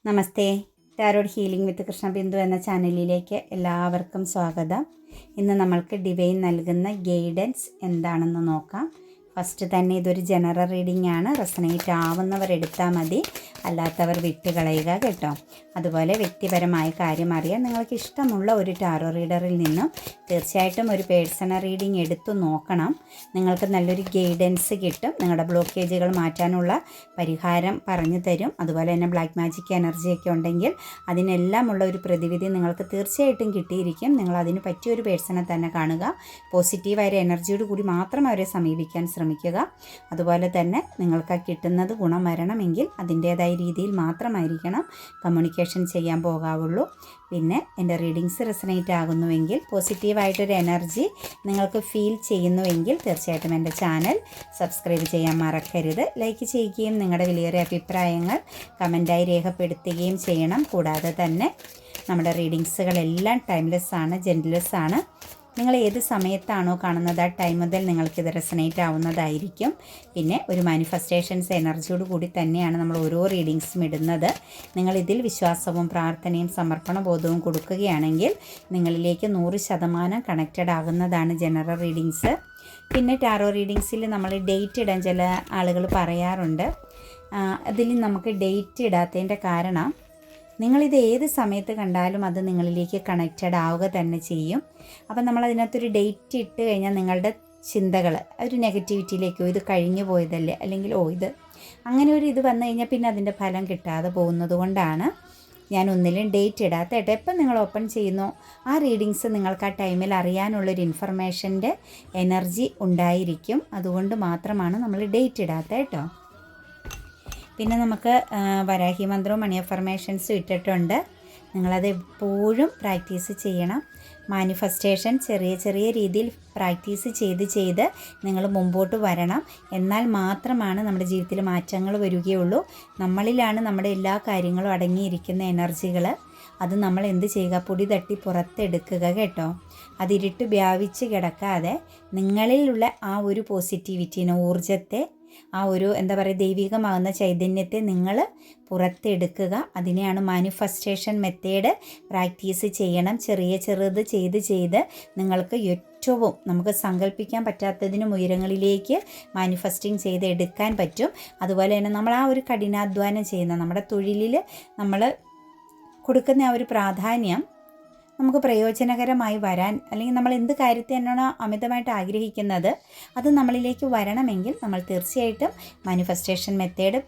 നമസ്തേ. Tarot healing വിത്ത് കൃഷ്ണബിന്ദു എന്ന ചാനലിലേക്ക് എല്ലാവർക്കും സ്വാഗതം. ഇന്ന് നമ്മൾക്ക് ഡിവൈൻ നൽകുന്ന ഗൈഡൻസ് എന്താണെന്ന് നോക്കാം. ഫസ്റ്റ് തന്നെ ഇതൊരു ജനറൽ റീഡിംഗ് ആണ്. റെസണേറ്റ് ആവുന്നവർ എടുത്താൽ മതി, അല്ലാത്തവർ വിട്ടുകളയുക കേട്ടോ. അതുപോലെ വ്യക്തിപരമായ കാര്യം അറിയാൻ നിങ്ങൾക്ക് ഇഷ്ടമുള്ള ഒരു ടാറോ റീഡറിൽ നിന്നും തീർച്ചയായിട്ടും ഒരു പേഴ്സണൽ റീഡിംഗ് എടുത്തു നോക്കണം. നിങ്ങൾക്ക് നല്ലൊരു ഗൈഡൻസ് കിട്ടും. നിങ്ങളുടെ ബ്ലോക്കേജുകൾ മാറ്റാനുള്ള പരിഹാരം പറഞ്ഞു തരും. അതുപോലെ തന്നെ ബ്ലാക്ക് മാജിക് എനർജിയൊക്കെ ഉണ്ടെങ്കിൽ അതിനെല്ലാമുള്ള ഒരു പ്രതിവിധി നിങ്ങൾക്ക് തീർച്ചയായിട്ടും കിട്ടിയിരിക്കും. നിങ്ങൾ അതിന് പറ്റിയൊരു പേഴ്സണെ തന്നെ കാണുക. പോസിറ്റീവായ എനർജിയോട് കൂടി മാത്രം അവരെ സമീപിക്കാൻ ശ്രമിക്കുക. അതുപോലെ തന്നെ നിങ്ങൾക്ക് കിട്ടുന്നത് ഗുണം വരണമെങ്കിൽ അതിൻ്റേതായ രീതിയിൽ മാത്രമായിരിക്കണം കമ്മ്യൂണിക്കേഷൻ ചെയ്യാൻ പോകാവുള്ളൂ. പിന്നെ എൻ്റെ റീഡിങ്സ് റെസനേറ്റ് ആകുന്നുവെങ്കിൽ, പോസിറ്റീവായിട്ടൊരു എനർജി നിങ്ങൾക്ക് ഫീൽ ചെയ്യുന്നുവെങ്കിൽ തീർച്ചയായിട്ടും എൻ്റെ ചാനൽ സബ്സ്ക്രൈബ് ചെയ്യാൻ മറക്കരുത്. ലൈക്ക് ചെയ്യുകയും നിങ്ങളുടെ വിലയേറിയ അഭിപ്രായങ്ങൾ കമൻറ്റായി രേഖപ്പെടുത്തുകയും ചെയ്യണം. കൂടാതെ തന്നെ നമ്മുടെ റീഡിങ്സുകളെല്ലാം ടൈംലെസ് ആണ്, ജെൻറ്റ്ലെസ് ആണ്. നിങ്ങൾ ഏത് സമയത്താണോ കാണുന്നത് ആ ടൈം മുതൽ നിങ്ങൾക്കിത് റെസനേറ്റ് ആവുന്നതായിരിക്കും. പിന്നെ ഒരു മാനിഫെസ്റ്റേഷൻസ് എനർജിയോട് കൂടി തന്നെയാണ് നമ്മൾ ഓരോ റീഡിങ്സും ഇടുന്നത്. നിങ്ങളിതിൽ വിശ്വാസവും പ്രാർത്ഥനയും സമർപ്പണ ബോധവും കൊടുക്കുകയാണെങ്കിൽ നിങ്ങളിലേക്ക് 100% കണക്റ്റഡ് ആകുന്നതാണ് ജനറൽ റീഡിങ്സ്. പിന്നെ ടാറോ റീഡിങ്സിൽ നമ്മൾ ഡേറ്റ് ഇടാൻ ചില ആളുകൾ പറയാറുണ്ട്. അതിൽ നമുക്ക് ഡേറ്റ് ഇടാത്തതിൻ്റെ കാരണം നിങ്ങളിത് ഏത് സമയത്ത് കണ്ടാലും അത് നിങ്ങളിലേക്ക് കണക്റ്റഡ് ആവുക തന്നെ ചെയ്യും. അപ്പം നമ്മളതിനകത്തൊരു ഡേറ്റ് ഇട്ട് കഴിഞ്ഞാൽ നിങ്ങളുടെ ചിന്തകൾ ഒരു നെഗറ്റിവിറ്റിയിലേക്കോ ഇത് കഴിഞ്ഞു പോയതല്ലേ, അല്ലെങ്കിൽ ഇത് അങ്ങനെ ഒരു ഇത് വന്നു കഴിഞ്ഞാൽ പിന്നെ അതിൻ്റെ ഫലം കിട്ടാതെ പോകുന്നത് കൊണ്ടാണ് ഞാൻ ഒന്നിലും ഡേറ്റ് ഇടാത്ത കേട്ടോ. എപ്പം നിങ്ങൾ ഓപ്പൺ ചെയ്യുന്നോ ആ റീഡിങ്സ് നിങ്ങൾക്ക് ആ ടൈമിൽ അറിയാനുള്ളൊരു ഇൻഫർമേഷൻ്റെ എനർജി ഉണ്ടായിരിക്കും. അതുകൊണ്ട് മാത്രമാണ് നമ്മൾ ഡേറ്റ് ഇടാത്ത കേട്ടോ. പിന്നെ നമുക്ക് വരാഹി മന്ത്രവും മണി അഫർമേഷൻസും ഇട്ടിട്ടുണ്ട്. നിങ്ങളത് എപ്പോഴും പ്രാക്ടീസ് ചെയ്യണം. മാനിഫെസ്റ്റേഷൻ ചെറിയ ചെറിയ രീതിയിൽ പ്രാക്ടീസ് ചെയ്ത് നിങ്ങൾ മുമ്പോട്ട് വരണം. എന്നാൽ മാത്രമാണ് നമ്മുടെ ജീവിതത്തിൽ മാറ്റങ്ങൾ വരികയുള്ളൂ. നമ്മളിലാണ് നമ്മുടെ എല്ലാ കാര്യങ്ങളും അടങ്ങിയിരിക്കുന്ന എനർജികൾ. അത് നമ്മൾ എന്ത് ചെയ്യുക, പൊടി തട്ടി പുറത്തെടുക്കുക കേട്ടോ. അതിരുട്ട് വ്യാപിച്ച് കിടക്കാതെ നിങ്ങളിലുള്ള ആ ഒരു പോസിറ്റിവിറ്റീനെ, ഊർജത്തെ, ആ ഒരു ദൈവികമാകുന്ന ചൈതന്യത്തെ നിങ്ങൾ പുറത്തെടുക്കുക. അതിനെയാണ് മാനിഫെസ്റ്റേഷൻ മെത്തേഡ്. പ്രാക്ടീസ് ചെയ്യണം. ചെറുത് ചെയ്ത് നിങ്ങൾക്ക് ഏറ്റവും നമുക്ക് സങ്കല്പിക്കാൻ പറ്റാത്തതിനും ഉയരങ്ങളിലേക്ക് മാനിഫെസ്റ്റിംഗ് ചെയ്ത് എടുക്കാൻ പറ്റും. അതുപോലെ തന്നെ നമ്മൾ ആ ഒരു കഠിനാധ്വാനം ചെയ്യുന്ന നമ്മുടെ തൊഴിലിൽ നമ്മൾ കൊടുക്കുന്ന ആ ഒരു പ്രാധാന്യം നമുക്ക് പ്രയോജനകരമായി വരാൻ, അല്ലെങ്കിൽ നമ്മൾ എന്ത് കാര്യത്തെ തന്നെയാണോ അമിതമായിട്ട് ആഗ്രഹിക്കുന്നത് അത് നമ്മളിലേക്ക് വരണമെങ്കിൽ നമ്മൾ തീർച്ചയായിട്ടും മാനിഫെസ്റ്റേഷൻ മെത്തേഡ്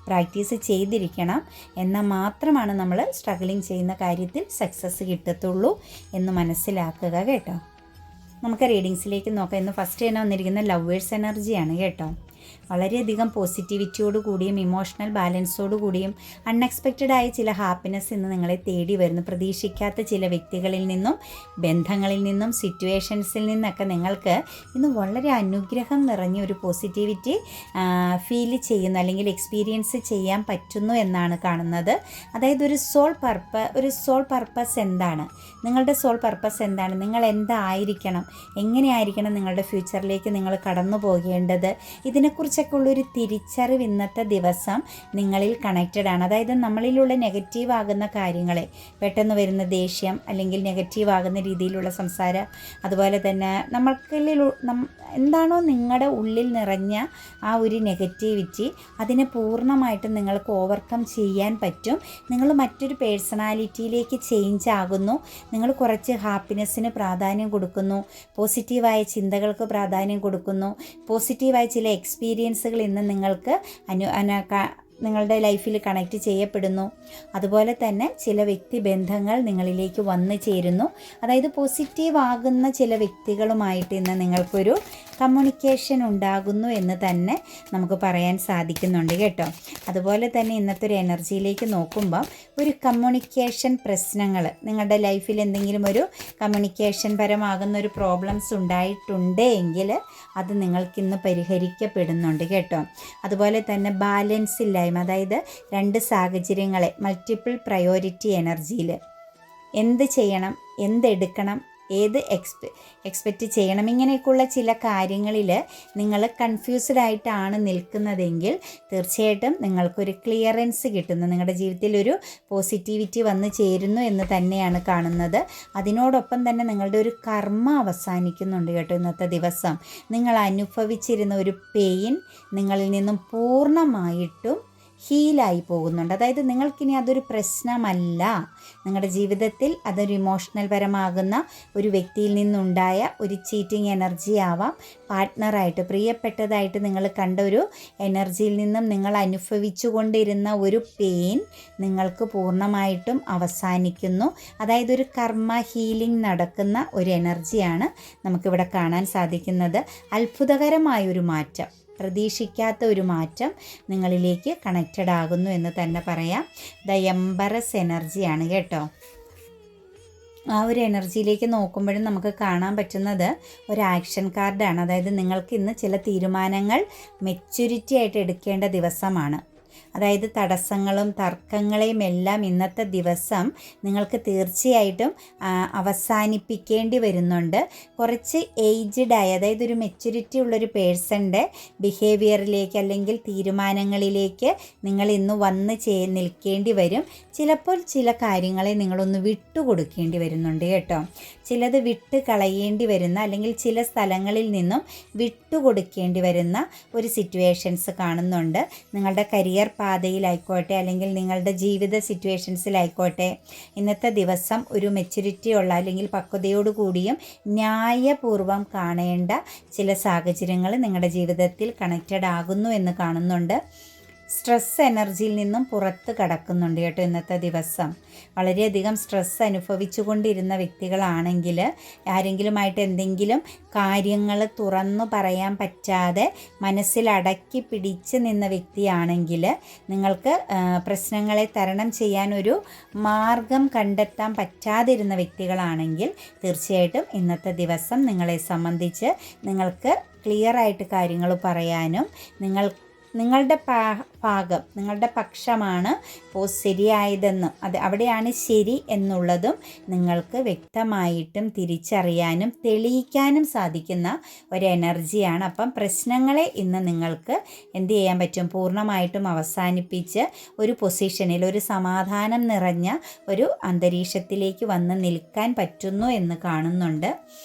പ്രാക്ടീസ് ചെയ്തിരിക്കണം. എന്നാൽ മാത്രമാണ് നമ്മൾ സ്ട്രഗിളിങ് ചെയ്യുന്ന കാര്യത്തിൽ സക്സസ് കിട്ടത്തുള്ളൂ എന്ന് മനസ്സിലാക്കുക കേട്ടോ. നമുക്ക് റീഡിങ്സിലേക്ക് നോക്കാം. ഇന്ന് ഫസ്റ്റ് തന്നെ വന്നിരിക്കുന്ന ലവേഴ്സ് എനർജിയാണ് കേട്ടോ. വളരെയധികം പോസിറ്റിവിറ്റിയോട് കൂടിയും ഇമോഷണൽ ബാലൻസോട് കൂടിയും അൺഎക്സ്പെക്റ്റഡായ ചില ഹാപ്പിനെസ് ഇന്ന് നിങ്ങളെ തേടി വരുന്നു. പ്രതീക്ഷിക്കാത്ത ചില വ്യക്തികളിൽ നിന്നും, ബന്ധങ്ങളിൽ നിന്നും, സിറ്റുവേഷൻസിൽ നിന്നൊക്കെ നിങ്ങൾക്ക് ഇന്ന് വളരെ അനുഗ്രഹം നിറഞ്ഞ ഒരു പോസിറ്റിവിറ്റി ഫീൽ ചെയ്യുന്നു, അല്ലെങ്കിൽ എക്സ്പീരിയൻസ് ചെയ്യാൻ പറ്റുന്നു എന്നാണ് കാണുന്നത്. അതായത് ഒരു സോൾ പർപ്പസ് എന്താണ്, നിങ്ങളുടെ സോൾ പർപ്പസ് എന്താണ്, നിങ്ങൾ എന്തായിരിക്കണം, എങ്ങനെയായിരിക്കണം നിങ്ങളുടെ ഫ്യൂച്ചറിലേക്ക് നിങ്ങൾ കടന്നു പോകേണ്ടത്, ഇതിനെക്കുറിച്ചൊക്കെ ഉള്ളൊരു തിരിച്ചറിവ് ഇന്നത്തെ ദിവസം നിങ്ങളിൽ കണക്റ്റഡ് ആണ്. അതായത് നമ്മളിലുള്ള നെഗറ്റീവ് ആകുന്ന കാര്യങ്ങളെ, പെട്ടെന്ന് വരുന്ന ദേഷ്യം അല്ലെങ്കിൽ നെഗറ്റീവ് ആകുന്ന രീതിയിലുള്ള സംസാരം, അതുപോലെ തന്നെ എന്താണോ നിങ്ങളുടെ ഉള്ളിൽ നിറഞ്ഞ ആ ഒരു നെഗറ്റിവിറ്റി, അതിനെ പൂർണ്ണമായിട്ടും നിങ്ങൾക്ക് ഓവർകം ചെയ്യാൻ പറ്റും. നിങ്ങൾ മറ്റൊരു പേഴ്സണാലിറ്റിയിലേക്ക് ചേഞ്ച് ആകുന്നു. നിങ്ങൾ കുറച്ച് ഹാപ്പിനെസ്സിന് പ്രാധാന്യം കൊടുക്കുന്നു, പോസിറ്റീവായ ചിന്തകൾക്ക് പ്രാധാന്യം കൊടുക്കുന്നു, പോസിറ്റീവായ ചില എക്സ്പീരിയൻസുകൾ ഇന്ന് നിങ്ങൾക്ക് നിങ്ങളുടെ ലൈഫിൽ കണക്റ്റ് ചെയ്യപ്പെടുന്നു. അതുപോലെ തന്നെ ചില വ്യക്തിബന്ധങ്ങൾ നിങ്ങളിലേക്ക് വന്നു ചേരുന്നു. അതായത് പോസിറ്റീവ് ആകുന്ന ചില വ്യക്തികളുമായിട്ട് ഇന്ന് നിങ്ങൾക്കൊരു കമ്മ്യൂണിക്കേഷൻ ഉണ്ടാകുന്നു എന്ന് തന്നെ നമുക്ക് പറയാൻ സാധിക്കുന്നുണ്ട് കേട്ടോ. അതുപോലെ തന്നെ ഇന്നത്തെ ഒരു എനർജിയിലേക്ക് നോക്കുമ്പോൾ ഒരു കമ്മ്യൂണിക്കേഷൻ പ്രശ്നങ്ങൾ, നിങ്ങളുടെ ലൈഫിൽ എന്തെങ്കിലും ഒരു കമ്മ്യൂണിക്കേഷൻ പരമാകുന്ന ഒരു പ്രോബ്ലംസ് ഉണ്ടായിട്ടുണ്ട് എങ്കിൽ അത് നിങ്ങൾക്കിന്ന് പരിഹരിക്കപ്പെടുന്നുണ്ട് കേട്ടോ. അതുപോലെ തന്നെ ബാലൻസ് ഇല്ലായ്മ, അതായത് രണ്ട് സാഹചര്യങ്ങളെ മൾട്ടിപ്പിൾ പ്രയോറിറ്റി എനർജിയിൽ എന്ത് ചെയ്യണം, എന്തെടുക്കണം ഏത് എക്സ്പെക്റ്റ് ചെയ്യണം, ഇങ്ങനെയൊക്കെയുള്ള ചില കാര്യങ്ങളിൽ നിങ്ങൾ കൺഫ്യൂസ്ഡ് ആയിട്ടാണ് നിൽക്കുന്നതെങ്കിൽ തീർച്ചയായിട്ടും നിങ്ങൾക്കൊരു ക്ലിയറൻസ് കിട്ടുന്നു. നിങ്ങളുടെ ജീവിതത്തിൽ ഒരു പോസിറ്റിവിറ്റി വന്നു ചേരുന്നു എന്ന് തന്നെയാണ് കാണുന്നത്. അതിനോടൊപ്പം തന്നെ നിങ്ങളുടെ ഒരു കർമ്മ അവസാനിക്കുന്നുണ്ട് കേട്ടോ. ഇന്നത്തെ ദിവസം നിങ്ങൾ അനുഭവിച്ചിരുന്ന ഒരു പെയിൻ നിങ്ങളിൽ നിന്നും പൂർണ്ണമായിട്ടും ഹീലായി പോകുന്നുണ്ട്. അതായത് നിങ്ങൾക്കിനി അതൊരു പ്രശ്നമല്ല. നിങ്ങളുടെ ജീവിതത്തിൽ അതൊരു ഇമോഷണൽ പരമാകുന്ന ഒരു വ്യക്തിയിൽ നിന്നുണ്ടായ ഒരു ചീറ്റിംഗ് എനർജി ആവാം, പാർട്ട്ണറായിട്ട് പ്രിയപ്പെട്ടതായിട്ട് നിങ്ങൾ കണ്ട ഒരു എനർജിയിൽ നിന്നും നിങ്ങൾ അനുഭവിച്ചു കൊണ്ടിരുന്ന ഒരു പെയിൻ നിങ്ങൾക്ക് പൂർണ്ണമായിട്ടും അവസാനിക്കുന്നു. അതായത് ഒരു കർമ്മ ഹീലിംഗ് നടക്കുന്ന ഒരു എനർജിയാണ് നമുക്കിവിടെ കാണാൻ സാധിക്കുന്നത്. അത്ഭുതകരമായൊരു മാറ്റം, പ്രതീക്ഷിക്കാത്ത ഒരു മാറ്റം നിങ്ങളിലേക്ക് കണക്റ്റഡ് ആകുന്നു എന്ന് തന്നെ പറയാം. ദ എംബറസ് എനർജിയാണ് കേട്ടോ. ആ ഒരു എനർജിയിലേക്ക് നോക്കുമ്പോഴും നമുക്ക് കാണാൻ പറ്റുന്നത് ഒരു ആക്ഷൻ കാർഡാണ്. അതായത് നിങ്ങൾക്ക് ഇന്ന് ചില തീരുമാനങ്ങൾ മെച്യൂരിറ്റി ആയിട്ട് എടുക്കേണ്ട ദിവസമാണ്. അതായത് തടസ്സങ്ങളും തർക്കങ്ങളെയും എല്ലാം ഇന്നത്തെ ദിവസം നിങ്ങൾക്ക് തീർച്ചയായിട്ടും അവസാനിപ്പിക്കേണ്ടി വരുന്നുണ്ട്. കുറച്ച് ഏജ്ഡായ, അതായത് ഒരു മെച്യൂരിറ്റി ഉള്ളൊരു പേഴ്സൻ്റെ ബിഹേവിയറിലേക്ക് അല്ലെങ്കിൽ തീരുമാനങ്ങളിലേക്ക് നിങ്ങൾ ഇന്ന് വന്ന് നിൽക്കേണ്ടി വരും. ചിലപ്പോൾ ചില കാര്യങ്ങളെ നിങ്ങളൊന്ന് വിട്ടുകൊടുക്കേണ്ടി വരുന്നുണ്ട് കേട്ടോ. ചിലത് വിട്ട് കളയേണ്ടി വരുന്ന അല്ലെങ്കിൽ ചില സ്ഥലങ്ങളിൽ നിന്നും വിട്ടുകൊടുക്കേണ്ടി വരുന്ന ഒരു സിറ്റുവേഷൻസ് കാണുന്നുണ്ട്. നിങ്ങളുടെ കരിയർ പാതയിലായിക്കോട്ടെ അല്ലെങ്കിൽ നിങ്ങളുടെ ജീവിത സിറ്റുവേഷൻസിലായിക്കോട്ടെ ഇന്നത്തെ ദിവസം ഒരു മെച്യൂരിറ്റി ഉള്ള അല്ലെങ്കിൽ പക്വതയോടു കൂടിയും ന്യായപൂർവ്വം കാണേണ്ട ചില സാഹചര്യങ്ങൾ നിങ്ങളുടെ ജീവിതത്തിൽ കണക്റ്റഡ് ആകുന്നു എന്ന് കാണുന്നുണ്ട്. സ്ട്രെസ് എനർജിയിൽ നിന്നും പുറത്ത് കടക്കുന്നുണ്ട് കേട്ടോ. ഇന്നത്തെ ദിവസം വളരെയധികം സ്ട്രെസ് അനുഭവിച്ചു കൊണ്ടിരുന്ന വ്യക്തികളാണെങ്കിൽ, ആരെങ്കിലുമായിട്ട് എന്തെങ്കിലും കാര്യങ്ങൾ തുറന്നു പറയാൻ പറ്റാതെ മനസ്സിലടക്കി പിടിച്ച് നിന്ന വ്യക്തിയാണെങ്കിൽ, നിങ്ങൾക്ക് പ്രശ്നങ്ങളെ തരണം ചെയ്യാൻ ഒരു മാർഗം കണ്ടെത്താൻ പറ്റാതിരുന്ന വ്യക്തികളാണെങ്കിൽ തീർച്ചയായിട്ടും ഇന്നത്തെ ദിവസം നിങ്ങളെ സംബന്ധിച്ച് നിങ്ങൾക്ക് ക്ലിയറായിട്ട് കാര്യങ്ങൾ പറയാനും നിങ്ങളുടെ ഭാഗം, നിങ്ങളുടെ പക്ഷമാണ് ശരിയായതെന്നും അവിടെയാണ് ശരി എന്നുള്ളതും നിങ്ങൾക്ക് വ്യക്തമായിട്ടും തിരിച്ചറിയാനും തെളിയിക്കാനും സാധിക്കുന്ന ഒരു എനർജിയാണ്. അപ്പം പ്രശ്നങ്ങളെ ഇന്ന് നിങ്ങൾക്ക് എന്ത് ചെയ്യാൻ പറ്റും? പൂർണ്ണമായിട്ടും അവസാനിപ്പിച്ച് ഒരു പൊസിഷനിൽ, ഒരു സമാധാനം നിറഞ്ഞ ഒരു അന്തരീക്ഷത്തിലേക്ക് വന്ന് നിൽക്കാൻ പറ്റുന്നു എന്ന് കാണുന്നുണ്ട്.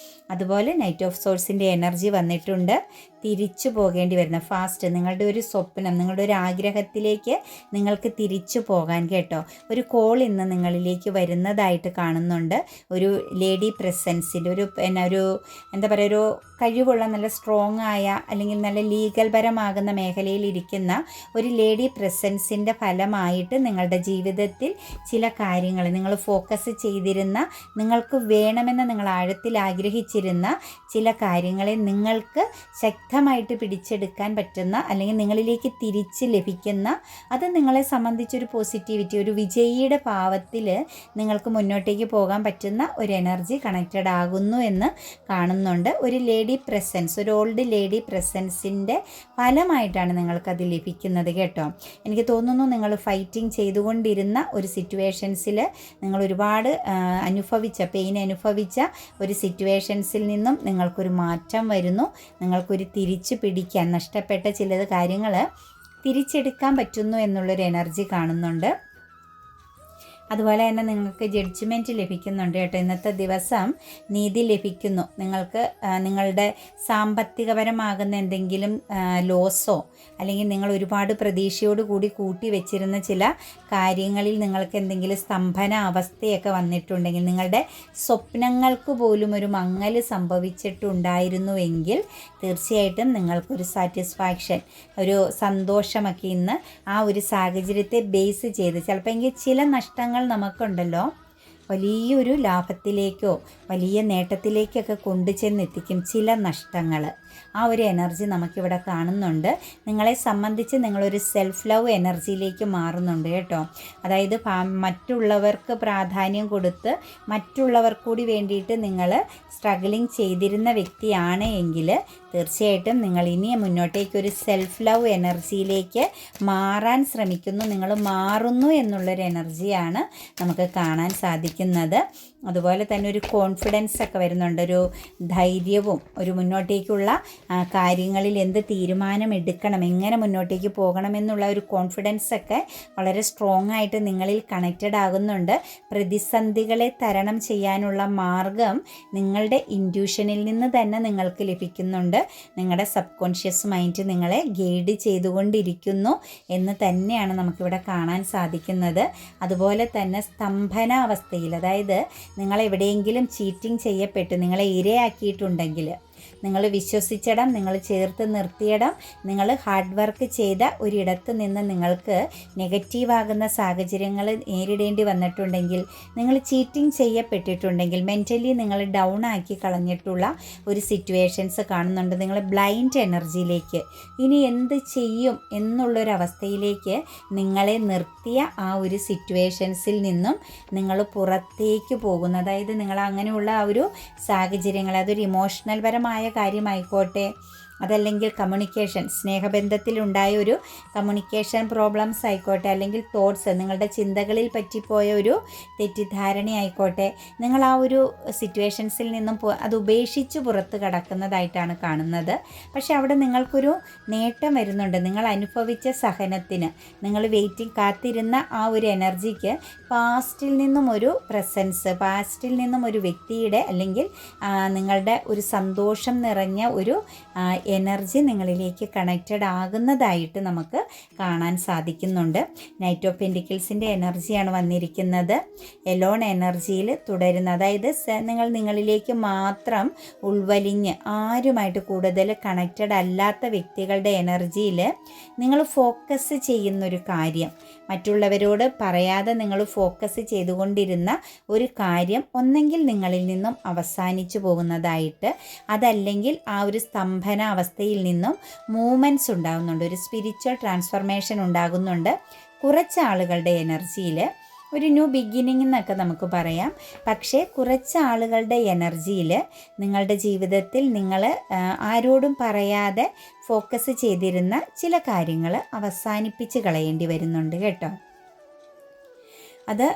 അതുപോലെ നൈറ്റ് ഓഫ് സോൾസിൻ്റെ എനർജി വന്നിട്ടുണ്ട്. തിരിച്ചു പോകേണ്ടി വരുന്ന ഫാസ്റ്റ്, നിങ്ങളുടെ ഒരു സ്വപ്നം, നിങ്ങളുടെ ഒരു ആഗ്രഹത്തിലേക്ക് നിങ്ങൾക്ക് തിരിച്ചു പോകാൻ കേട്ടോ. ഒരു കോൾ ഇന്ന് നിങ്ങളിലേക്ക് വരുന്നതായിട്ട് കാണുന്നുണ്ട്. ഒരു ലേഡി പ്രസൻസിൻ്റെ ഒരു എന്താ പറയുക, ഒരു കഴിവുള്ള നല്ല സ്ട്രോങ് ആയ അല്ലെങ്കിൽ നല്ല ലീഗൽ പരമാകുന്ന മേഖലയിൽ ഇരിക്കുന്ന ഒരു ലേഡി പ്രസൻസിൻ്റെ ഫലമായിട്ട് നിങ്ങളുടെ ജീവിതത്തിൽ ചില കാര്യങ്ങൾ നിങ്ങൾ ഫോക്കസ് ചെയ്തിരുന്ന, നിങ്ങൾക്ക് വേണമെന്ന് നിങ്ങൾ ആഴത്തിൽ ആഗ്രഹിച്ചിരുന്ന ചില കാര്യങ്ങളെ നിങ്ങൾക്ക് ശക്തമായിട്ട് പിടിച്ചെടുക്കാൻ പറ്റുന്ന അല്ലെങ്കിൽ നിങ്ങളിലേക്ക് തിരിച്ച് ലഭിക്കുന്ന, അത് നിങ്ങളെ സംബന്ധിച്ചൊരു പോസിറ്റിവിറ്റി, ഒരു വിജയിയുടെ ഭാവത്തിൽ നിങ്ങൾക്ക് മുന്നോട്ടേക്ക് പോകാൻ പറ്റുന്ന ഒരു എനർജി കണക്റ്റഡ് ആകുന്നു എന്ന് കാണുന്നുണ്ട്. ഒരു ലേഡി പ്രസൻസ്, ഒരു ഓൾഡ് ലേഡി പ്രസൻസിൻ്റെ ഫലമായിട്ടാണ് നിങ്ങൾക്കത് ലഭിക്കുന്നത് കേട്ടോ. എനിക്ക് തോന്നുന്നു നിങ്ങൾ ഫൈറ്റിംഗ് ചെയ്തുകൊണ്ടിരുന്ന ഒരു സിറ്റുവേഷൻസിൽ, നിങ്ങൾ ഒരുപാട് പെയിൻ അനുഭവിച്ച ഒരു സിറ്റുവേഷൻസിൽ നിന്നും നിങ്ങൾക്കൊരു മാറ്റം വരുന്നു. നിങ്ങൾക്കൊരു തിരിച്ചു പിടിക്കാൻ, നഷ്ടപ്പെട്ട ചില കാര്യങ്ങൾ തിരിച്ചെടുക്കാൻ പറ്റുന്നു എന്നുള്ളൊരു എനർജി കാണുന്നുണ്ട്. അതുപോലെ തന്നെ നിങ്ങൾക്ക് ജഡ്ജ്മെൻറ്റ് ലഭിക്കുന്നുണ്ട് കേട്ടോ. ഇന്നത്തെ ദിവസം നീതി ലഭിക്കുന്നു. നിങ്ങൾക്ക് നിങ്ങളുടെ സാമ്പത്തികപരമാകുന്ന എന്തെങ്കിലും ലോസോ അല്ലെങ്കിൽ നിങ്ങൾ ഒരുപാട് പ്രതീക്ഷയോട് കൂടി കൂട്ടി വെച്ചിരുന്ന ചില കാര്യങ്ങളിൽ നിങ്ങൾക്ക് എന്തെങ്കിലും സ്തംഭന അവസ്ഥയൊക്കെ വന്നിട്ടുണ്ടെങ്കിൽ, നിങ്ങളുടെ സ്വപ്നങ്ങൾക്ക് പോലും ഒരു മങ്ങൽ സംഭവിച്ചിട്ടുണ്ടായിരുന്നുവെങ്കിൽ തീർച്ചയായിട്ടും നിങ്ങൾക്കൊരു സാറ്റിസ്ഫാക്ഷൻ, ഒരു സന്തോഷമൊക്കെ ഇന്ന് ആ ഒരു സാഹചര്യത്തെ ബേസ് ചെയ്ത് ചിലപ്പോൾ ചില നഷ്ടങ്ങൾ നമുക്കുണ്ടല്ലോ, വലിയൊരു ലാഭത്തിലേക്കോ വലിയ നേട്ടത്തിലേക്കൊക്കെ കൊണ്ടുചെന്നെത്തിക്കും ചില നഷ്ടങ്ങൾ. ആ ഒരു എനർജി നമുക്കിവിടെ കാണുന്നുണ്ട്. നിങ്ങളെ സംബന്ധിച്ച് നിങ്ങളൊരു സെൽഫ് ലവ് എനർജിയിലേക്ക് മാറുന്നുണ്ട് കേട്ടോ. അതായത് മറ്റുള്ളവർക്ക് പ്രാധാന്യം കൊടുത്ത് മറ്റുള്ളവർക്ക് കൂടി വേണ്ടിയിട്ട് നിങ്ങൾ സ്ട്രഗിളിങ് ചെയ്തിരുന്ന വ്യക്തിയാണ് എങ്കിൽ തീർച്ചയായിട്ടും നിങ്ങൾ ഇനി മുന്നോട്ടേക്കൊരു സെൽഫ് ലവ് എനർജിയിലേക്ക് മാറാൻ ശ്രമിക്കുന്നു, നിങ്ങൾ മാറുന്നു എന്നുള്ളൊരു എനർജിയാണ് നമുക്ക് കാണാൻ സാധിക്കുന്നത്. അതുപോലെ തന്നെ ഒരു കോൺഫിഡൻസ് ഒക്കെ വരുന്നുണ്ട്, ഒരു ധൈര്യവും, ഒരു മുന്നോട്ടേക്കുള്ള കാര്യങ്ങളിൽ എന്ത് തീരുമാനം എടുക്കണം, എങ്ങനെ മുന്നോട്ടേക്ക് പോകണമെന്നുള്ള ഒരു കോൺഫിഡൻസ് ഒക്കെ വളരെ സ്ട്രോങ് ആയിട്ട് നിങ്ങളിൽ കണക്റ്റഡ് ആകുന്നുണ്ട്. പ്രതിസന്ധികളെ തരണം ചെയ്യാനുള്ള മാർഗം നിങ്ങളുടെ ഇൻറ്റ്യൂഷനിൽ നിന്ന് തന്നെ നിങ്ങൾക്ക് ലഭിക്കുന്നുണ്ട്. നിങ്ങളുടെ സബ് കോൺഷ്യസ് മൈൻഡ് നിങ്ങളെ ഗൈഡ് ചെയ്തുകൊണ്ടിരിക്കുന്നു എന്ന് തന്നെയാണ് നമുക്കിവിടെ കാണാൻ സാധിക്കുന്നത്. അതുപോലെ തന്നെ സ്തംഭനാവസ്ഥയിൽ, അതായത് നിങ്ങൾ എവിടെയെങ്കിലും ചീറ്റിംഗ് ചെയ്യപ്പെട്ട് നിങ്ങളെ ഇരയാക്കിയിട്ടുണ്ടെങ്കിൽ, നിങ്ങൾ വിശ്വസിച്ചിടം, നിങ്ങൾ ചേർത്ത് നിർത്തിയിടം, നിങ്ങൾ ഹാർഡ് വർക്ക് ചെയ്ത ഒരിടത്ത് നിന്ന് നിങ്ങൾക്ക് നെഗറ്റീവാകുന്ന സാഹചര്യങ്ങൾ നേരിടേണ്ടി വന്നിട്ടുണ്ടെങ്കിൽ, നിങ്ങൾ ചീറ്റിംഗ് ചെയ്യപ്പെട്ടിട്ടുണ്ടെങ്കിൽ, മെൻ്റലി നിങ്ങൾ ഡൗൺ ആക്കി കളഞ്ഞിട്ടുള്ള ഒരു സിറ്റുവേഷൻസ് കാണുന്നുണ്ട്. നിങ്ങൾ ബ്ലൈൻഡ് എനർജിയിലേക്ക് ഇനി എന്ത് ചെയ്യും എന്നുള്ളൊരവസ്ഥയിലേക്ക് നിങ്ങളെ നിർത്തിയ ആ ഒരു സിറ്റുവേഷൻസിൽ നിന്നും നിങ്ങൾ പുറത്തേക്ക് പോകുന്നു. അതായത് നിങ്ങൾ അങ്ങനെയുള്ള ആ ഒരു സാഹചര്യങ്ങൾ, അതൊരു ഇമോഷണൽ പരമായ കാര്യമായിക്കോട്ടെ, അതല്ലെങ്കിൽ കമ്മ്യൂണിക്കേഷൻ, സ്നേഹബന്ധത്തിലുണ്ടായ ഒരു കമ്മ്യൂണിക്കേഷൻ പ്രോബ്ലംസ് ആയിക്കോട്ടെ, അല്ലെങ്കിൽ തോട്ട്സ്, നിങ്ങളുടെ ചിന്തകളിൽ പറ്റിപ്പോയ ഒരു തെറ്റിദ്ധാരണയായിക്കോട്ടെ, നിങ്ങൾ ആ ഒരു സിറ്റുവേഷൻസിൽ നിന്നും അത് ഉപേക്ഷിച്ച് പുറത്ത് കടക്കുന്നതായിട്ടാണ് കാണുന്നത്. പക്ഷെ അവിടെ നിങ്ങൾക്കൊരു നേട്ടം വരുന്നുണ്ട്. നിങ്ങൾ അനുഭവിച്ച സഹനത്തിന്, നിങ്ങൾ കാത്തിരുന്ന ആ ഒരു എനർജിക്ക് പാസ്റ്റിൽ നിന്നും ഒരു പ്രസൻസ്, പാസ്റ്റിൽ നിന്നും ഒരു വ്യക്തിയുടെ അല്ലെങ്കിൽ നിങ്ങളുടെ ഒരു സന്തോഷം നിറഞ്ഞ ഒരു എനർജി നിങ്ങളിലേക്ക് കണക്റ്റഡ് ആകുന്നതായിട്ട് നമുക്ക് കാണാൻ സാധിക്കുന്നുണ്ട്. നൈറ്റ് ഓഫ് പെൻറ്റിക്കിൾസിൻ്റെ എനർജിയാണ് വന്നിരിക്കുന്നത്. എലോൺ എനർജിയിൽ തുടരുന്ന, അതായത് നിങ്ങളിലേക്ക് മാത്രം ഉൾവലിഞ്ഞ് ആരുമായിട്ട് കൂടുതൽ കണക്റ്റഡ് അല്ലാത്ത വ്യക്തികളുടെ എനർജിയിൽ നിങ്ങൾ ഫോക്കസ് ചെയ്യുന്നൊരു കാര്യം, മറ്റുള്ളവരോട് പറയാതെ നിങ്ങൾ ഫോക്കസ് ചെയ്തുകൊണ്ടിരുന്ന ഒരു കാര്യം ഒന്നെങ്കിൽ നിങ്ങളിൽ നിന്നും അവസാനിച്ചു പോകുന്നതായിട്ട്, അതല്ലെങ്കിൽ ആ ഒരു സ്തംഭന അവസ്ഥയിൽ നിന്നും മൂവ്മെൻറ്റ്സ് ഉണ്ടാകുന്നുണ്ട്, ഒരു സ്പിരിച്വൽ ട്രാൻസ്ഫർമേഷൻ ഉണ്ടാകുന്നുണ്ട്. കുറച്ച് ആളുകളുടെ എനർജിയിൽ ഒരു ന്യൂ ബിഗിനിങ് എന്നൊക്കെ നമുക്ക് പറയാം. പക്ഷേ കുറച്ച് ആളുകളുടെ എനർജിയിൽ നിങ്ങളുടെ ജീവിതത്തിൽ നിങ്ങൾ ആരോടും പറയാതെ ഫോക്കസ് ചെയ്തിരുന്ന ചില കാര്യങ്ങൾ അവസാനിപ്പിച്ച് കളയേണ്ടി വരുന്നുണ്ട് കേട്ടോ. അത്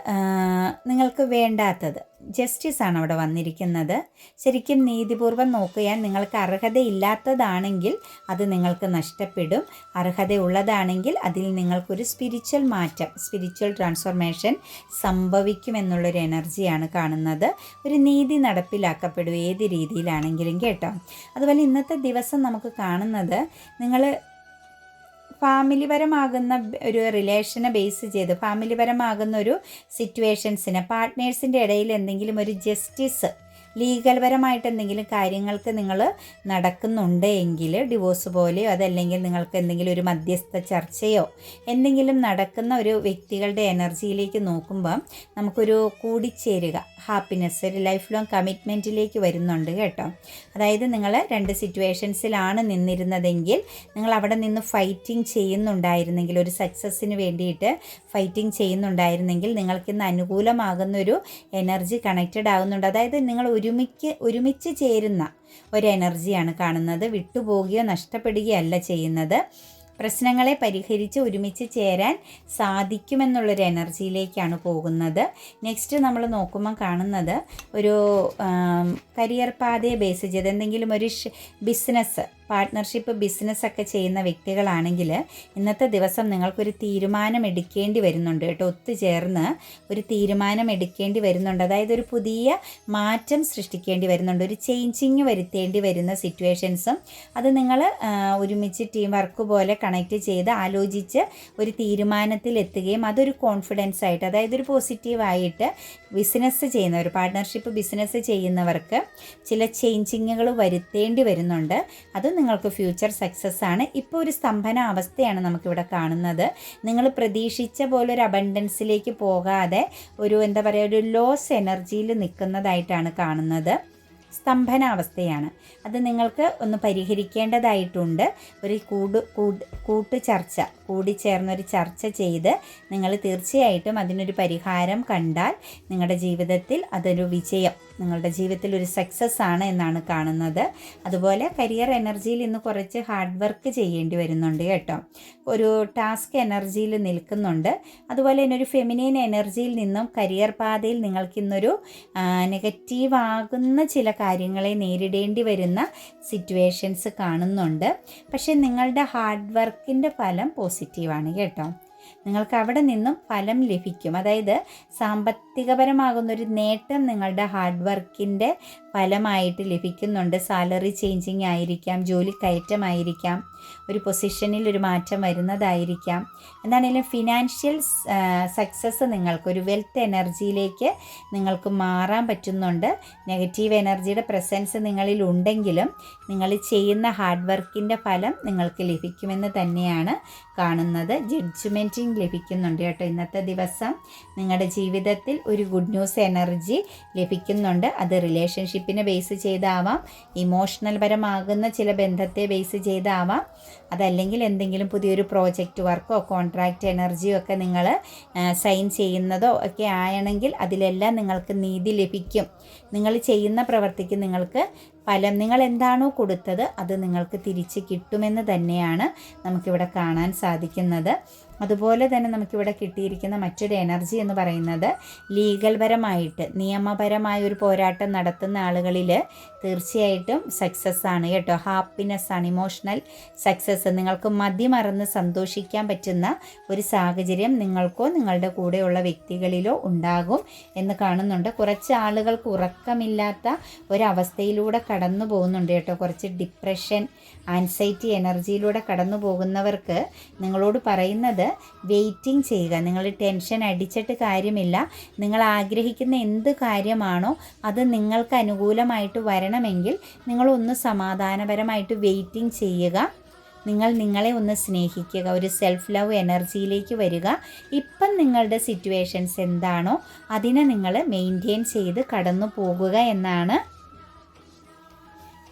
നിങ്ങൾക്ക് വേണ്ടാത്തത് ജസ്റ്റിസാണ് അവിടെ വന്നിരിക്കുന്നത്. ശരിക്കും നീതിപൂർവ്വം നോക്കിയാൽ നിങ്ങൾക്ക് അർഹതയില്ലാത്തതാണെങ്കിൽ അത് നിങ്ങൾക്ക് നഷ്ടപ്പെടും, അർഹതയുള്ളതാണെങ്കിൽ അതിൽ നിങ്ങൾക്കൊരു സ്പിരിച്വൽ മാറ്റം, സ്പിരിച്വൽ ട്രാൻസ്ഫോർമേഷൻ സംഭവിക്കുമെന്നുള്ളൊരു എനർജിയാണ് കാണുന്നത്. ഒരു നീതി നടപ്പിലാക്കപ്പെടും ഏത് രീതിയിലാണെങ്കിലും കേട്ടോ. അതുപോലെ ഇന്നത്തെ ദിവസം നമുക്ക് കാണുന്നത് നിങ്ങൾ ഫാമിലിപരമാകുന്ന ഒരു റിലേഷനെ ബേസ് ചെയ്ത് ഫാമിലിപരമാകുന്ന ഒരു സിറ്റുവേഷൻസിന് പാർട്ട്നേഴ്സിൻ്റെ ഇടയിൽ എന്തെങ്കിലും ഒരു ജസ്റ്റിസ്, ലീഗൽ പരമായിട്ട് എന്തെങ്കിലും കാര്യങ്ങൾക്ക് നിങ്ങൾ നടക്കുന്നുണ്ട് എങ്കിൽ, ഡിവോഴ്സ് പോലെയോ അതല്ലെങ്കിൽ നിങ്ങൾക്ക് എന്തെങ്കിലും ഒരു മധ്യസ്ഥ ചർച്ചയോ എന്തെങ്കിലും നടക്കുന്ന ഒരു വ്യക്തികളുടെ എനർജിയിലേക്ക് നോക്കുമ്പം നമുക്കൊരു കൂടിച്ചേരുക, ഹാപ്പിനെസ്, ഒരു ലൈഫ് ലോങ് കമ്മിറ്റ്മെൻറ്റിലേക്ക് വരുന്നുണ്ട് കേട്ടോ. അതായത് നിങ്ങൾ രണ്ട് സിറ്റുവേഷൻസിലാണ് നിന്നിരുന്നതെങ്കിൽ, നിങ്ങൾ അവിടെ നിന്ന് ഫൈറ്റിംഗ് ചെയ്യുന്നുണ്ടായിരുന്നെങ്കിൽ, ഒരു സക്സസ്സിന് വേണ്ടിയിട്ട് ഫൈറ്റിംഗ് ചെയ്യുന്നുണ്ടായിരുന്നെങ്കിൽ നിങ്ങൾക്കിന്ന് അനുകൂലമാകുന്നൊരു എനർജി കണക്റ്റഡ് ആകുന്നുണ്ട്. അതായത് നിങ്ങൾ ഒരുമിച്ച് ചേരുന്ന ഒരു എനർജിയാണ് കാണുന്നത്. വിട്ടുപോകുകയോ നഷ്ടപ്പെടുകയോ അല്ല ചെയ്യുന്നത്. പ്രശ്നങ്ങളെ പരിഹരിച്ച് ഒരുമിച്ച് ചേരാൻ സാധിക്കുമെന്നുള്ളൊരു എനർജിയിലേക്കാണ് പോകുന്നത്. നെക്സ്റ്റ് നമ്മൾ നോക്കുമ്പോൾ കാണുന്നത് ഒരു കരിയർ പാതയെ ബേസ് ചെയ്ത് എന്തെങ്കിലും ഒരു ബിസിനസ്, പാർട്ട്ണർഷിപ്പ് ബിസിനസ്സൊക്കെ ചെയ്യുന്ന വ്യക്തികളാണെങ്കിൽ ഇന്നത്തെ ദിവസം നിങ്ങൾക്കൊരു തീരുമാനം എടുക്കേണ്ടി വരുന്നുണ്ട് കേട്ടോ. ഒത്തുചേർന്ന് ഒരു തീരുമാനം എടുക്കേണ്ടി വരുന്നുണ്ട്. അതായത് ഒരു പുതിയ മാറ്റം സൃഷ്ടിക്കേണ്ടി വരുന്നുണ്ട്, ഒരു ചേഞ്ചിങ് വരുത്തേണ്ടി വരുന്ന സിറ്റുവേഷൻസും അത് നിങ്ങൾ ഒരുമിച്ച് ടീം വർക്ക് പോലെ കണക്റ്റ് ചെയ്ത് ആലോചിച്ച് ഒരു തീരുമാനത്തിൽ എത്തുകയും അതൊരു കോൺഫിഡൻസ് ആയിട്ട്, അതായത് ഒരു പോസിറ്റീവായിട്ട് ബിസിനസ് ചെയ്യുന്നവർ, പാർട്ട്ണർഷിപ്പ് ബിസിനസ് ചെയ്യുന്നവർക്ക് ചില ചേഞ്ചിങ്ങുകൾ വരുത്തേണ്ടി വരുന്നുണ്ട്. അത് നിങ്ങൾക്ക് ഫ്യൂച്ചർ സക്സസ് ആണ്. ഇപ്പോൾ ഒരു സ്തംഭന അവസ്ഥയാണ് നമുക്കിവിടെ കാണുന്നത്. നിങ്ങൾ പ്രതീക്ഷിച്ച പോലെ ഒരു അബണ്ടൻസിലേക്ക് പോകാതെ ഒരു എന്താ പറയുക, ഒരു ലോസ് എനർജിയിൽ നിൽക്കുന്നതായിട്ടാണ് കാണുന്നത്. സ്തംഭനാവസ്ഥയാണ്. അത് നിങ്ങൾക്ക് ഒന്ന് പരിഹരിക്കേണ്ടതായിട്ടുണ്ട്. ഒരു കൂട്ടുചർച്ച, കൂടിച്ചേർന്നൊരു ചർച്ച ചെയ്ത് നിങ്ങൾ തീർച്ചയായിട്ടും അതിനൊരു പരിഹാരം കണ്ടാൽ നിങ്ങളുടെ ജീവിതത്തിൽ അതൊരു വിജയം നിങ്ങളുടെ ജീവിതത്തിൽ ഒരു സക്സസ് ആണ് എന്നാണ് കാണുന്നത്. അതുപോലെ കരിയർ എനർജിയിൽ ഇന്ന് കുറച്ച് ഹാർഡ് വർക്ക് ചെയ്യേണ്ടി വരുന്നുണ്ട് കേട്ടോ. ഒരു ടാസ്ക് എനർജിയിൽ നിൽക്കുന്നുണ്ട്. അതുപോലെ തന്നെ ഒരു ഫെമിനൈൻ എനർജിയിൽ നിന്നും കരിയർ പാതയിൽ നിങ്ങൾക്കിന്നൊരു നെഗറ്റീവ് ആകുന്ന ചില കാര്യങ്ങളെ നേരിടേണ്ടി വരുന്ന സിറ്റുവേഷൻസ് കാണുന്നുണ്ട്. പക്ഷേ നിങ്ങളുടെ ഹാർഡ് വർക്കിൻ്റെ ഫലം പോസിറ്റീവാണ് കേട്ടോ. നിങ്ങൾക്ക് അവിടെ നിന്നും ഫലം ലഭിക്കും. അതായത് സാമ്പത്തികപരമാകുന്നൊരു നേട്ടം നിങ്ങളുടെ ഹാർഡ് വർക്കിൻ്റെ ഫലമായിട്ട് ലഭിക്കുന്നുണ്ട്. സാലറി ചേഞ്ചിങ് ആയിരിക്കാം, ജോലി കയറ്റമായിരിക്കാം, ഒരു പൊസിഷനിൽ ഒരു മാറ്റം വരുന്നതായിരിക്കാം. എന്താണെങ്കിലും ഫിനാൻഷ്യൽ സക്സസ് നിങ്ങൾക്കൊരു വെൽത്ത് എനർജിയിലേക്ക് നിങ്ങൾക്ക് മാറാൻ പറ്റുന്നുണ്ട്. നെഗറ്റീവ് എനർജിയുടെ പ്രസൻസ് നിങ്ങളിൽ ഉണ്ടെങ്കിലും നിങ്ങൾ ചെയ്യുന്ന ഹാർഡ് വർക്കിൻ്റെ ഫലം നിങ്ങൾക്ക് ലഭിക്കുമെന്ന് തന്നെയാണ് കാണുന്നത്. ജഡ്ജ്മെൻറ്റിങ് ലഭിക്കുന്നുണ്ട് കേട്ടോ. ഇന്നത്തെ ദിവസം നിങ്ങളുടെ ജീവിതത്തിൽ ഒരു ഗുഡ് ന്യൂസ് എനർജി ലഭിക്കുന്നുണ്ട്. അത് റിലേഷൻഷിപ്പിനെ ബേസ് ചെയ്താവാം, ഇമോഷണൽ പരമാകുന്ന ചില ബന്ധത്തെ ബേസ് ചെയ്താവാം, അതല്ലെങ്കിൽ എന്തെങ്കിലും പുതിയൊരു പ്രോജക്റ്റ് വർക്കോ കോൺട്രാക്റ്റ് എനർജിയോ ഒക്കെ നിങ്ങൾ സൈൻ ചെയ്യുന്നതോ ഒക്കെ ആണെങ്കിൽ അതിലെല്ലാം നിങ്ങൾക്ക് നീതി ലഭിക്കും. നിങ്ങൾ ചെയ്യുന്ന പ്രവൃത്തിക്ക് നിങ്ങൾക്ക് ഫലം, നിങ്ങൾ എന്താണോ കൊടുത്തത് അത് നിങ്ങൾക്ക് തിരിച്ച് കിട്ടുമെന്ന് തന്നെയാണ് നമുക്കിവിടെ കാണാൻ സാധിക്കുന്നത്. അതുപോലെ തന്നെ നമുക്കിവിടെ കിട്ടിയിരിക്കുന്ന മറ്റൊരു എനർജി എന്ന് പറയുന്നത് ലീഗൽ പരമായിട്ട് നിയമപരമായ ഒരു പോരാട്ടം നടത്തുന്ന ആളുകളിൽ തീർച്ചയായിട്ടും സക്സസ് ആണ് കേട്ടോ. ഹാപ്പിനെസ് ആണ്, ഇമോഷണൽ സക്സസ്. നിങ്ങൾക്ക് മതിമറന്ന് സന്തോഷിക്കാൻ പറ്റുന്ന ഒരു സാഹചര്യം നിങ്ങൾക്കോ നിങ്ങളുടെ കൂടെയുള്ള വ്യക്തികളിലോ ഉണ്ടാകും എന്ന് കാണുന്നുണ്ട്. കുറച്ച് ആളുകൾക്ക് ഉറക്കമില്ലാത്ത ഒരവസ്ഥയിലൂടെ കടന്നു പോകുന്നുണ്ട് കേട്ടോ. കുറച്ച് ഡിപ്രഷൻ, ആൻസൈറ്റി എനർജിയിലൂടെ കടന്നു പോകുന്നവർക്ക് നിങ്ങളോട് പറയുന്നത് വെയിറ്റിംഗ് ചെയ്യുക. നിങ്ങൾ ടെൻഷൻ അടിച്ചിട്ട് കാര്യമില്ല. നിങ്ങൾ ആഗ്രഹിക്കുന്ന എന്ത് കാര്യമാണോ അത് നിങ്ങൾക്ക് അനുകൂലമായിട്ട് വരണമെങ്കിൽ നിങ്ങളൊന്ന് സമാധാനപരമായിട്ട് വെയിറ്റിംഗ് ചെയ്യുക. നിങ്ങൾ നിങ്ങളെ ഒന്ന് സ്നേഹിക്കുക, ഒരു സെൽഫ് ലവ് എനർജിയിലേക്ക് വരിക. ഇപ്പം നിങ്ങളുടെ സിറ്റുവേഷൻസ് എന്താണോ അതിനെ നിങ്ങൾ മെയിൻറ്റെയിൻ ചെയ്ത് കടന്നു പോകുക എന്നാണ്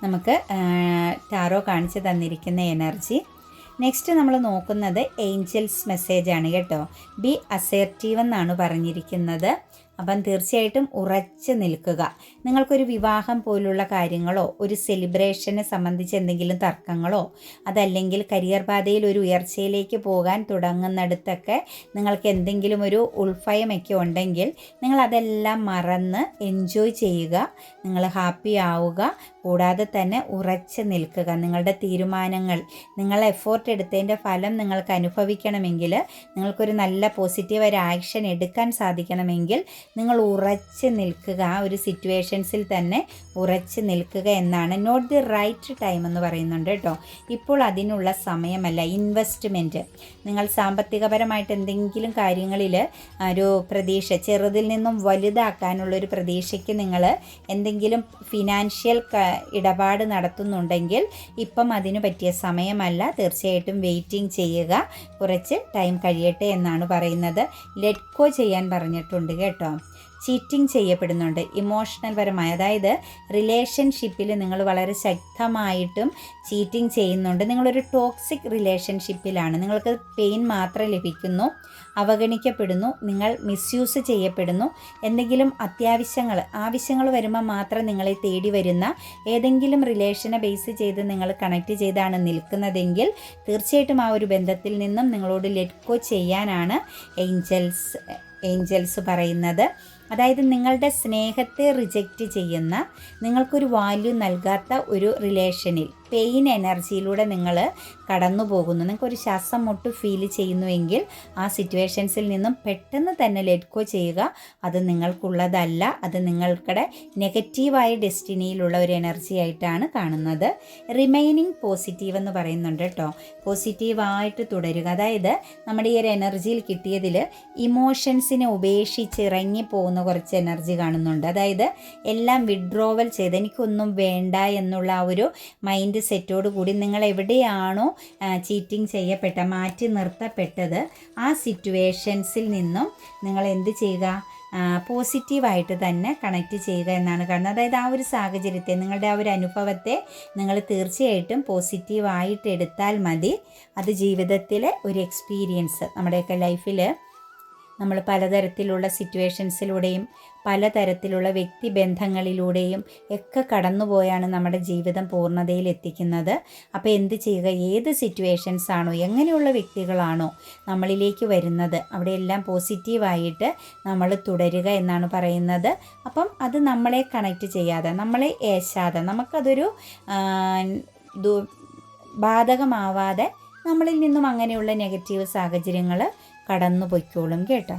നമുക്ക് ടാറോ കാണിച്ച് തന്നിരിക്കുന്ന എനർജി. നെക്സ്റ്റ് നമ്മൾ നോക്കുന്നത് ഏഞ്ചൽസ് മെസ്സേജാണ് കേട്ടോ. ബി അസേർട്ടീവ് എന്നാണ് പറഞ്ഞിരിക്കുന്നത്. അപ്പം തീർച്ചയായിട്ടും ഉറച്ചു നിൽക്കുക. നിങ്ങൾക്കൊരു വിവാഹം പോലുള്ള കാര്യങ്ങളോ ഒരു സെലിബ്രേഷനെ സംബന്ധിച്ച് എന്തെങ്കിലും തർക്കങ്ങളോ അതല്ലെങ്കിൽ കരിയർ പാതയിൽ ഒരു ഉയർച്ചയിലേക്ക് പോകാൻ തുടങ്ങുന്നിടത്തൊക്കെ നിങ്ങൾക്ക് എന്തെങ്കിലും ഒരു ഉൾഭയമൊക്കെ ഉണ്ടെങ്കിൽ നിങ്ങളതെല്ലാം മറന്ന് എൻജോയ് ചെയ്യുക. നിങ്ങൾ ഹാപ്പി ആവുക. കൂടാതെ തന്നെ ഉറച്ചു നിൽക്കുക. നിങ്ങളുടെ തീരുമാനങ്ങൾ, നിങ്ങൾ എഫോർട്ട് എടുത്തതിൻ്റെ ഫലം നിങ്ങൾക്ക് അനുഭവിക്കണമെങ്കിൽ, നിങ്ങൾക്കൊരു നല്ല പോസിറ്റീവ് ഒരു ആക്ഷൻ എടുക്കാൻ സാധിക്കണമെങ്കിൽ നിങ്ങൾ ഉറച്ച് നിൽക്കുക. ആ ഒരു സിറ്റുവേഷൻസിൽ തന്നെ ഉറച്ച് നിൽക്കുക എന്നാണ്. നോട്ട് ദി റൈറ്റ് ടൈം എന്ന് പറയുന്നുണ്ട് കേട്ടോ. ഇപ്പോൾ അതിനുള്ള സമയമല്ല. ഇൻവെസ്റ്റ്മെൻറ്റ്, നിങ്ങൾ സാമ്പത്തികപരമായിട്ട് എന്തെങ്കിലും കാര്യങ്ങളിൽ ഒരു പ്രതീക്ഷ, ചെറുതിൽ നിന്നും വലുതാക്കാനുള്ളൊരു പ്രതീക്ഷയ്ക്ക് നിങ്ങൾ എന്തെങ്കിലും ഫിനാൻഷ്യൽ ഇടപാട് നടത്തുന്നുണ്ടെങ്കിൽ ഇപ്പം അതിന് പറ്റിയ സമയമല്ല. തീർച്ചയായിട്ടും വെയിറ്റിംഗ് ചെയ്യുക. കുറച്ച് ടൈം കഴിയട്ടെ എന്നാണ് പറയുന്നത്. ലെറ്റ് ഗോ ചെയ്യാൻ പറഞ്ഞിട്ടുണ്ട് കേട്ടോ. ചീറ്റിംഗ് ചെയ്യപ്പെടുന്നുണ്ട് ഇമോഷണൽ പരമായി. അതായത് റിലേഷൻഷിപ്പിൽ നിങ്ങൾ വളരെ ശക്തമായിട്ടും ചീറ്റിംഗ് ചെയ്യുന്നുണ്ട്. നിങ്ങളൊരു ടോക്സിക് റിലേഷൻഷിപ്പിലാണ്. നിങ്ങൾക്ക് പെയിൻ മാത്രം ലഭിക്കുന്നു, അവഗണിക്കപ്പെടുന്നു, നിങ്ങൾ മിസ്യൂസ് ചെയ്യപ്പെടുന്നു. എന്തെങ്കിലും ആവശ്യങ്ങൾ വരുമ്പോൾ മാത്രം നിങ്ങളെ തേടി വരുന്ന ഏതെങ്കിലും റിലേഷനെ ബേസ് ചെയ്ത് നിങ്ങൾ കണക്ട് ചെയ്താണ് നിൽക്കുന്നതെങ്കിൽ തീർച്ചയായിട്ടും ആ ഒരു ബന്ധത്തിൽ നിന്നും നിങ്ങളോട് ലെറ്റ് ഗോ ചെയ്യാനാണ് ഏഞ്ചൽസ് പറയുന്നത്. അതായത് നിങ്ങളുടെ സ്നേഹത്തെ റിജക്റ്റ് ചെയ്യുന്ന, നിങ്ങൾക്കൊരു വാല്യൂ നൽകാത്ത ഒരു റിലേഷനിൽ പെയിൻ എനർജിയിലൂടെ നിങ്ങൾ കടന്നു പോകുന്നു, നിങ്ങൾക്കൊരു ശ്വാസം മുട്ട് ഫീൽ ചെയ്യുന്നുവെങ്കിൽ ആ സിറ്റുവേഷൻസിൽ നിന്നും പെട്ടെന്ന് തന്നെ ലെറ്റ് ഗോ ചെയ്യുക. അത് നിങ്ങൾക്കുള്ളതല്ല. അത് നിങ്ങൾക്കുടെ നെഗറ്റീവായ ഡെസ്റ്റിനിയിലുള്ള ഒരു എനർജി ആയിട്ടാണ് കാണുന്നത്. റിമൈനിങ് പോസിറ്റീവ് എന്ന് പറയുന്നുണ്ട് കേട്ടോ. പോസിറ്റീവായിട്ട് തുടരുക. അതായത് നമ്മുടെ ഈ ഒരു എനർജിയിൽ കിട്ടിയതിൽ ഇമോഷൻസിനെ ഉപേക്ഷിച്ച് ഇറങ്ങി പോകുന്ന കുറച്ച് എനർജി കാണുന്നുണ്ട്. അതായത് എല്ലാം വിഡ്രോവൽ ചെയ്ത് എനിക്കൊന്നും വേണ്ട എന്നുള്ള ആ ഒരു മൈൻഡ് സെറ്റോട് കൂടി നിങ്ങൾ എവിടെയാണോ ചീറ്റിംഗ് മാറ്റി നിർത്തപ്പെട്ടത് ആ സിറ്റുവേഷൻസിൽ നിന്നും നിങ്ങൾ എന്ത് ചെയ്യുക, പോസിറ്റീവായിട്ട് തന്നെ കണക്റ്റ് ചെയ്യുക എന്നാണ് കാണുന്നത്. അതായത് ആ ഒരു സാഹചര്യത്തെ, നിങ്ങളുടെ ആ ഒരു അനുഭവത്തെ നിങ്ങൾ തീർച്ചയായിട്ടും പോസിറ്റീവായിട്ട് എടുത്താൽ മതി. അത് ജീവിതത്തിലെ ഒരു എക്സ്പീരിയൻസ്, നമ്മുടെയൊക്കെ ലൈഫിൽ നമ്മൾ പലതരത്തിലുള്ള സിറ്റുവേഷൻസിലൂടെയും പലതരത്തിലുള്ള വ്യക്തിബന്ധങ്ങളിലൂടെയും ഒക്കെ കടന്നുപോയാണ് നമ്മുടെ ജീവിതം പൂർണ്ണതയിൽ എത്തിക്കുന്നത്. അപ്പോൾ എന്ത് ചെയ്യുക, ഏത് സിറ്റുവേഷൻസ് ആണോ, എങ്ങനെയുള്ള വ്യക്തികളാണോ നമ്മളിലേക്ക് വരുന്നത് അവിടെയെല്ലാം പോസിറ്റീവായിട്ട് നമ്മൾ തുടരുക എന്നാണ് പറയുന്നത്. അപ്പം അത് നമ്മളെ കണക്റ്റ് ചെയ്യാതെ, നമ്മളെ ഏശാതെ, നമുക്കതൊരു ബാധകമാവാതെ നമ്മളിൽ നിന്നും അങ്ങനെയുള്ള നെഗറ്റീവ് സാഹചര്യങ്ങൾ കടന്നു പൊയ്ക്കോളും കേട്ടോ.